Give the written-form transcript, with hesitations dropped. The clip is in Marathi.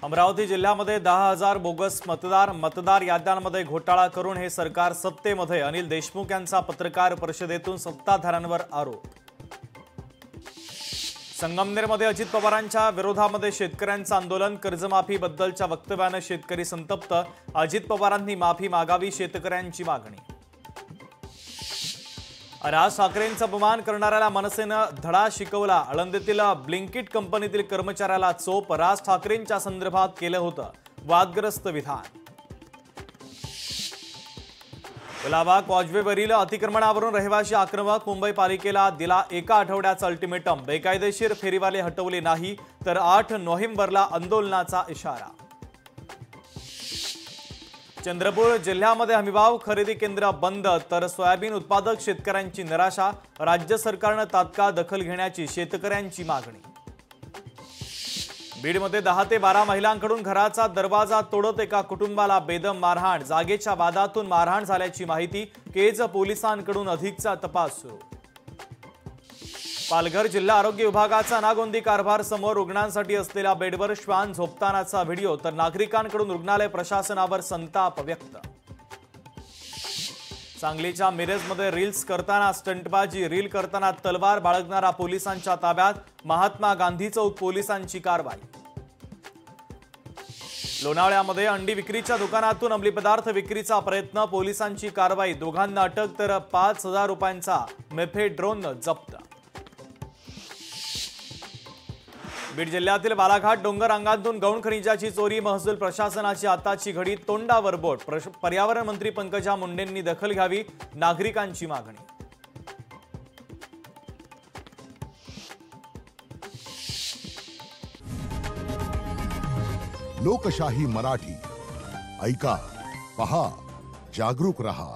अमरावती जिल्ह्यामध्ये 10,000 बोगस मतदार याद्यांमध्ये घोटाळा करून हे सरकार सत्तेमध्ये, अनिल देशमुख यांचा पत्रकार परिषदेतून सत्ताधाऱ्यांवर आरोप। संगमनेरमध्ये अजित पवारांच्या विरोधामध्ये शेतकऱ्यांचं आंदोलन, कर्जमाफीबद्दलच्या वक्तव्याने शेतकरी संतप्त, अजित पवारांनी माफी मागावी शेतकऱ्यांची मागणी। राज ठाकरेंचा अपमान करणाऱ्याला मनसेनं धडा शिकवला, आळंदीतील ब्लिंकिट कंपनीतील कर्मचाऱ्याला चोप, राज ठाकरेंच्या संदर्भात केलं होतं वादग्रस्त विधान। गुलाबा कॉजवेवरील अतिक्रमणावरून रहिवासी आक्रमक, मुंबई पालिकेला दिला एका आठवड्याचा अल्टिमेटम, बेकायदेशीर फेरीवाले हटवले नाही तर 8 नोव्हेंबरला आंदोलनाचा इशारा। चंद्रपूर जिल्ह्यामध्ये हमीभाव खरेदी केंद्र बंद तर सोयाबीन उत्पादक शेतकऱ्यांची निराशा, राज्य सरकारने तात्काळ दखल घेण्याची शेतकऱ्यांची मागणी। बीडमध्ये 10 ते 12 महिलांकडून घराचा दरवाजा तोडत एका कुटुंबाला बेदम मारहाण, जागेच्या वादातून मारहाण झाल्याची माहिती, केज पोलिसांकडून अधिकचा तपास सुरू। पालघर जिल्हा आरोग्य विभागाचा नागोंदी कारभार समोर, रुग्णांसाठी असलेल्या बेडवर श्वान झोपतानाचा व्हिडिओ तर नागरिकांकडून रुग्णालय प्रशासनावर संताप व्यक्त। सांगलीच्या मिरजमध्ये रील्स करताना स्टंटबाजी, रील करताना तलवार बाळगणारा पोलिसांच्या ताब्यात, महात्मा गांधी चौक पोलिसांची कारवाई। लोणावळ्यामध्ये अंडी विक्रीच्या दुकानातून अंमली पदार्थ विक्रीचा प्रयत्न, पोलिसांची कारवाई, दोघांना अटक तर 5,000 रुपयांचा मेफेड्रोन जप्त। बीड जिल्ह्यातील बालाघाट डोंगर रांगांतून गौण खनिजाची चोरी, महसूल प्रशासनाची आताची घडी तोंडावर बोट, पर्यावरण मंत्री पंकजा मुंडेंनी दखल घ्यावी, नागरिकांची मागणी। लोकशाही मराठी ऐका, पहा, जागरूक रहा।